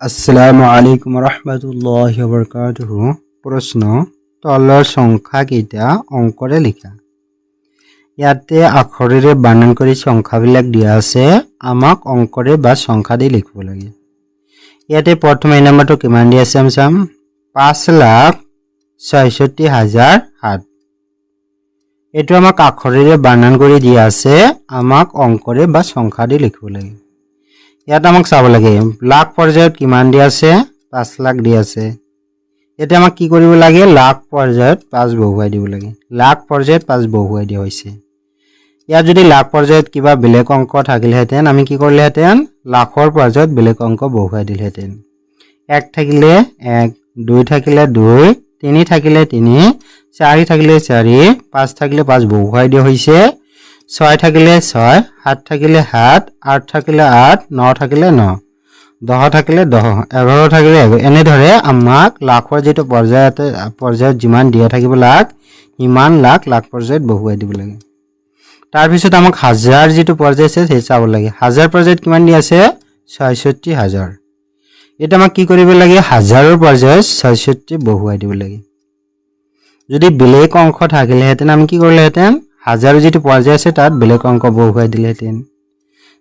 আসসালামু আলাইকুম ৰহমতুল্লাহি ওয়া বাৰাকাতুহু। প্ৰশ্ন, তলৰ সংখ্যা কেইটা অংকৰে লিখা। ইয়াতে আখৰেৰে বানান কৰি সংখ্যাবিলাক দিয়া আছে, আমাক অংকৰে বা সংখ্যা দি লিখিব লাগে। ইয়াতে প্ৰথম এই নম্বৰটো কিমান দি আছে আমি চাম, 5,66,007। এইটো আমাক আখৰেৰে বানান কৰি দিয়া আছে, আমাক অংকৰে বা সংখ্যা দি লিখিব লাগে। ইয়াত আমাক চাব লাগে লাখ পৰ্যায়ত কিমান দি আছে, 5 লাখ দি আছে। ইয়াতে আমাক কি কৰিব লাগে, লাখ পৰ্যায়ত 5 বহুৱাই দিব লাগে। লাখ পৰ্যায়ত 5 বহুৱাই দিয়া হৈছে। ইয়াত যদি লাখ পৰ্যায়ত কিবা বেলেগ অংক থাকিলহেঁতেন আমি কি কৰিলেহেঁতেন, লাখৰ পৰ্যায়ত বেলেগ অংক বহুৱাই দিলেহেঁতেন। 1 থাকিলে 1, 2 থাকিলে 2, 3 থাকিলে 3, 4 থাকিলে 4, 5 থাকিলে 5 বহুৱাই দিয়া হৈছে। 6 থাকিলে 6, 7 থাকিলে 7, 8 থাকিলে 8, 9 থাকিলে 9, 10 থাকিলে 10, 11 থাকিলে 11। এনেদৰে আমাক লাখৰ যেটো পৰ্যায়ত যিমান দিয়া থাকিব লাখ, ইমান লাখ পৰ্যায়ত বহুৱাই দিব লাগে। তাৰ পিছত আমাক হাজাৰ যেটো পৰ্যায় আছে সেই চাব লাগে। হাজাৰ পৰ্যায়ত কিমান দি আছে, 66,000। এটা আমাক কি কৰিব লাগে, হাজাৰৰ পৰ্যায়ত 66 বহুৱাই দিব লাগে। যদি বেলেগ অংক থাকিলেহেঁতেন আমি কি কৰিলেহেঁতেন, হাজাৰৰ যেটো পৰ্যায় আছে তাত বেলেগ অংক বহুৱাই দিলেহেঁতেন।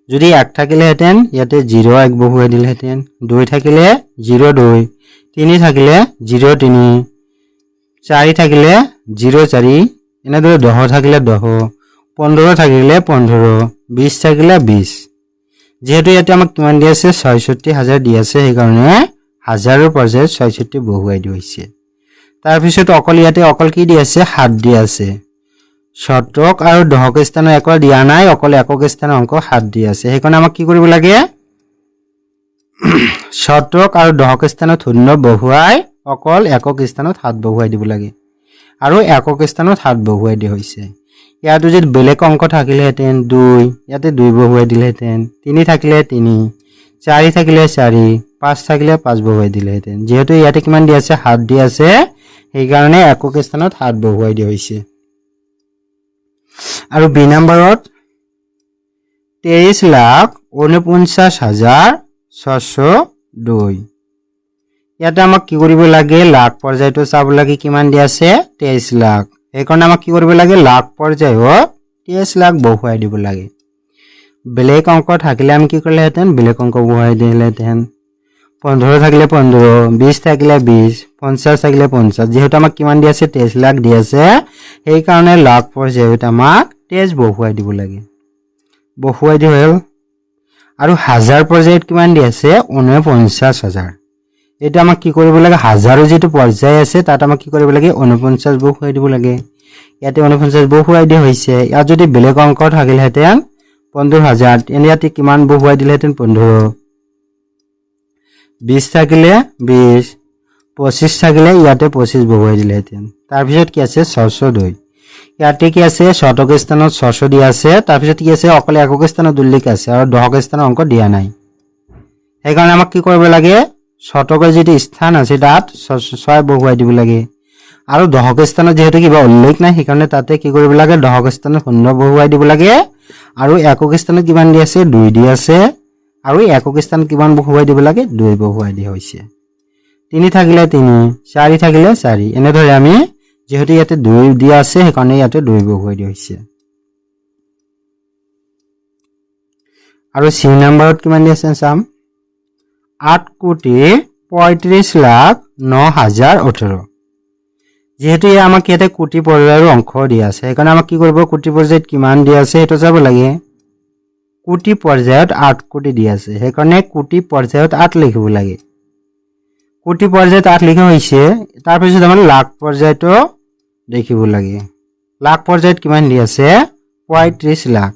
যদি 1 থাকিলেহেঁতেন ইয়াতে 0,1 বহুৱাই দিলেহেঁতেন। 2 থাকিলে 0,2, 3 থাকিলে 0,3, 4 থাকিলে 0,4, এনেদৰে 10 থাকিলে 10, 15 থাকিলে 15, 20 থাকিলে 20। যেহেতু ইয়াতে আমাক কিমান দি আছে, 66,000 দি আছে, সেইকাৰণে হাজাৰৰ পৰ্যায়ত 66 বহুৱাই দিয়া হৈছে। তাৰপিছত ইয়াতে অকল কি দি আছে, 7 দি আছে। শতক আৰু দশক স্থানৰ একো দিয়া নাই, অকল একক স্থানৰ অংক 7 দি আছে। সেইকাৰণে আমাক কি কৰিব লাগে, শতক আৰু দশক স্থানত 0 বহুৱাই অকল একক স্থানত 7 বহুৱাই দিব লাগে। আৰু একক স্থানত 7 বহুৱাই দিয়া হৈছে। ইয়াত যদি বেলেগ অংক থাকিলেহেঁতেন 2, ইয়াতে 2 বহুৱাই দিলেহেঁতেন। 3 থাকিলে 3, 4 থাকিলে 4, 5 থাকিলে 5 বহুৱাই দিলেহেঁতেন। যেহেতু ইয়াতে কিমান দি আছে, 7 দি আছে, সেইকাৰণে একক স্থানত 7 বহুৱাই দিয়া হৈছে। আৰু বি নম্বৰত 23,49,602। ইয়াতে আমাক কি কৰিব লাগে, লাখ পৰ্যায়টো চাব লাগে কিমান দি আছে, 23 লাখ। সেইকাৰণে আমাক কি কৰিব লাগে, লাখ পৰ্যায়ত 23 লাখ বহুৱাই দিব লাগে। বেলেগ অংক থাকিলে আমি কি কৰিলেহেঁতেন, বেলেগ অংক বহুৱাই দিলেহেঁতেন। 15 থাকিলে 15, 20 থাকিলে 20, 50 থাকিলে 50। যেহেতু আমাক কিমান দি আছে, 23 লাখ দি আছে, সেইকাৰণে লাখ পৰ্যায়ত আমাক 23 বহুৱাই দিব লাগে। বহুৱাই দি হ'ল। আৰু হাজাৰ পৰ্যায়ত কিমান দি আছে, 49,000। এটা আমাক কি কৰিব লাগে, হাজাৰৰ যেটো পৰ্যায় আছে তাত আমাক কি কৰিব লাগে, 49 বহুৱাই দিব লাগে। ইয়াতে 49 বহুৱাই দিয়া হৈছে। ইয়াত যদি বেলেগ অংক থাকিলহেঁতেন 15,000, ইয়াতে কিমান বহুৱাই দিলেহেঁতেন, 15। 20 থাকিলে 20, 25 থাকিলে ইয়াতে 25 বহুৱাই দিলেহেঁতেন। তাৰপিছত কি আছে, 602। ইয়াতে কি আছে, শতক স্থানত 600 দিয়া আছে। তাৰপিছত কি আছে, অকল একক স্থানত উল্লেখ আছে আৰু দশক স্থানৰ অংক দিয়া নাই। সেইকাৰণে আমাক কি কৰিব লাগে, শতকৰ যেটো স্থান আছে তাত 6 বহুৱাই দিব লাগে। আৰু দশক স্থানত যেহেতু কিবা উল্লেখ নাই, সেইকাৰণে তাতে কি কৰিব লাগে, দশক স্থানত 0 বহুৱাই দিব লাগে। আৰু একক স্থানত কিমান দি আছে, 2 দি আছে। আৰু একক স্থানত কিমান বহুৱাই দিব লাগে, 2 বহুৱাই দিয়া হৈছে। 3 থাকিলে 3, 4 থাকিলে 4। এনেদৰে আমি যেহেতু ইয়াতে 2 দিয়া আছে, সেইকাৰণে ইয়াতে 2 বহুৱাই দিয়া হৈছে। আৰু চি নম্বৰত কিমান দি আছে চাম, 8,35,09,018। যেহেতু আমাক ইয়াতে কোটি পৰ্যায়ৰ অংক দিয়া আছে, সেইকাৰণে আমাক কি কৰিব, কোটি পৰ্যায়ত কিমান দি আছে সেইটো চাব লাগে। কোটি পৰ্যায়ত 8 কোটি দি আছে, সেইকাৰণে কোটি পৰ্যায়ত 8 লিখিব লাগে। কোটি পৰ্যায়ত 8 লিখা হৈছে। তাৰপিছত আমাৰ লাখ পৰ্যায়টো দেখিব লাগে। লাখ পৰ্যায়ত কিমান দি আছে, 35 লাখ।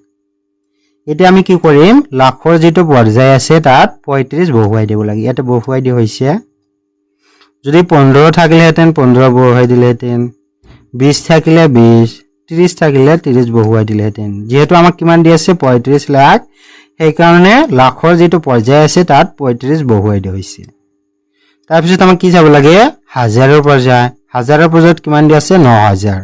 এতিয়া আমি কি কৰিম, লাখৰ যেটো পৰ্যায় আছে তাত 35 বহুৱাই দিব লাগে। ইয়াতে বহুৱাই দিয়া হৈছে। যদি 15 থাকিলেহেঁতেন 15 বহুৱাই দিলেহেঁতেন। 20 থাকিলে 20, 30 থাকিলে 30 বহুৱাই দিলেহেঁতেন। যেহেতু আমাক কিমান দি আছে, 35 লাখ, সেইকাৰণে লাখৰ যেটো পৰ্যায় আছে তাত 35 বহুৱাই দিয়া হৈছে। তাৰপিছত আমাক কি চাব লাগে, হাজাৰৰ পৰ্যায়। হাজাৰৰ পৰ্যায়ত কিমান দি আছে, 9,000।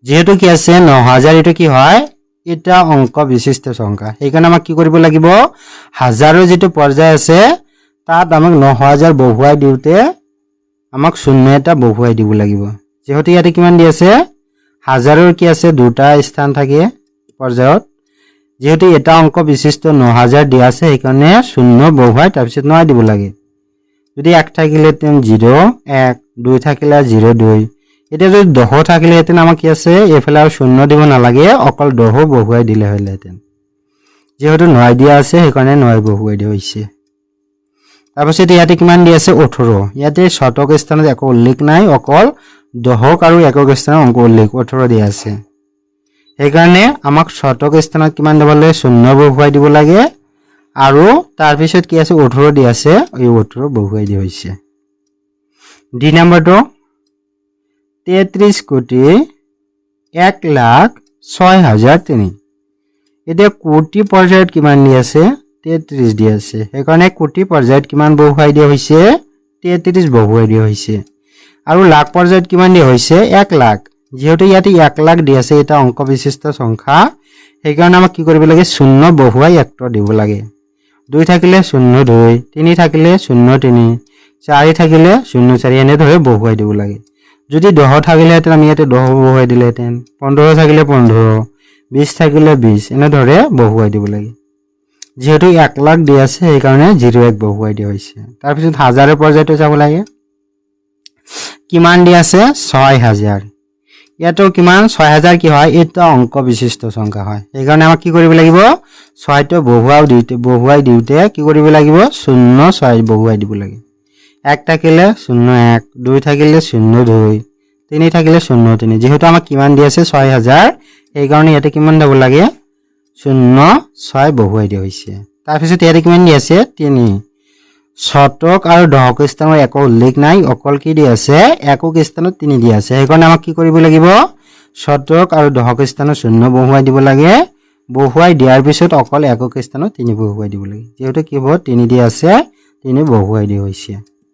যেহেতু কি আছে 9,000, এইটো কি হয়, এটা অংক বিশিষ্ট সংখ্যা। সেইকাৰণে আমাক কি কৰিব লাগিব, হাজাৰৰ যেটো পৰ্যায় আছে তাত আমাক 9000 বহুৱাই দিওঁতে আমাক শূন্য এটা বহুৱাই দিব লাগিব যেহেতু ইয়াতে কিমান দি আছে হাজাৰৰ কি আছে দুটা স্থান থাকে পৰ্যায়ত যেহেতু এটা অংক বিশিষ্ট 9000 দিয়া আছে সেইকাৰণে শূন্য বহুৱাই তাৰ পিছত 9 দিব লাগে যদি 1 থাকিলে তেন 0 1 2 থাকিলে 0 2 এটা যদি 10 থাকিলে তেন আমাক কি আছে এফালে আৰু শূন্য দিব নালাগে অকল 10 বহুৱাই দিলে হলেতেন যেহেতু 9 দিয়া আছে সেইকাৰণে 9 বহুৱাই দিয়া হৈছে তাৰপিছত ইয়াতে কিমান দি আছে 18 ইয়াতে শতক স্থানত একো উল্লেখ নাই অকল দহক আৰু একক স্থানত অংক উল্লেখ 18 দিয়া আছে সেইকাৰণে আমাক শতক স্থানত কিমান দিব লাগে শূন্য বহুৱাই দিব লাগে আৰু তাৰ পিছত কি আছে 18 দি আছে এই 18 বহুৱাই দিয়া হৈছে ডি নম্বৰটো 33 কোটি 1,06,003 এতিয়া কোটি পৰ্যায়ত কিমান দি আছে 33 দি আছে সেইকাৰণে কোটি পৰ্যায়ত কিমান বহুৱাই দিয়া হৈছে 33 বহুৱাই দিয়া হৈছে আৰু লাখ পৰ্যায়ত কিমান দিয়া হৈছে 1 লাখ যেহেতু ইয়াতে 1 লাখ দি আছে এটা অংক বিশিষ্ট সংখ্যা সেইকাৰণে আমাক কি কৰিব লাগে শূন্য বহুৱাই 1 দিব লাগে 2 থাকিলে 0 2 3 থাকিলে 0 3 4 থাকিলে 0 4 এনে ধৰে বহুৱাই দিব লাগে যদি 10 থাকিলে হেতেন আমি ইয়াতে 10 বহুৱাই দিলে হেতেন 15 থাকিলে 15 20 থাকিলে 20 এনে ধৰে বহুৱাই দিব লাগে যেহেতু 1 লাখ দি আছে সেইকাৰণে 01 বহুৱাই দিয়া হৈছে তাৰ পিছত হাজাৰৰ পৰ্যায়টো যাব লাগে কিমান দি আছে 6000 ইয়াতো কিমান 6000 কি হয় এটা অংক বিশিষ্ট সংখ্যা হয় সেইকাৰণে আমাক কি কৰিব লাগিব 6 টো বহুৱাই দিওতে কি কৰিব লাগিব 06 বহুৱাই দিব লাগে 1 থাকিলে 01 2 থাকিলে 02 3 থাকিলে 03 যেহেতু আমাক কিমান দি আছে 6000 সেইকাৰণে ইয়াতে কিমান দিব লাগে 06 বহুৱাই দিয়া হৈছে তাৰ পিছত ইয়াতে কিমান দি আছে 3 শতক আৰু দহক স্থানৰ একো উল্লেখ নাই অকল কি দি আছে একক স্থানত 3 দি আছে সেইকাৰণে আমাক কি কৰিব লাগিব শতক আৰু দহক স্থানত শূন্য বহুৱাই দিব লাগে বহুৱাই দিয়াৰ পিছত অকল একক স্থানত 3 বহুৱাই দিব লাগে যেহেতু কি হ'ব 3 দি আছে 3 বহুৱাই দিয়া হৈছে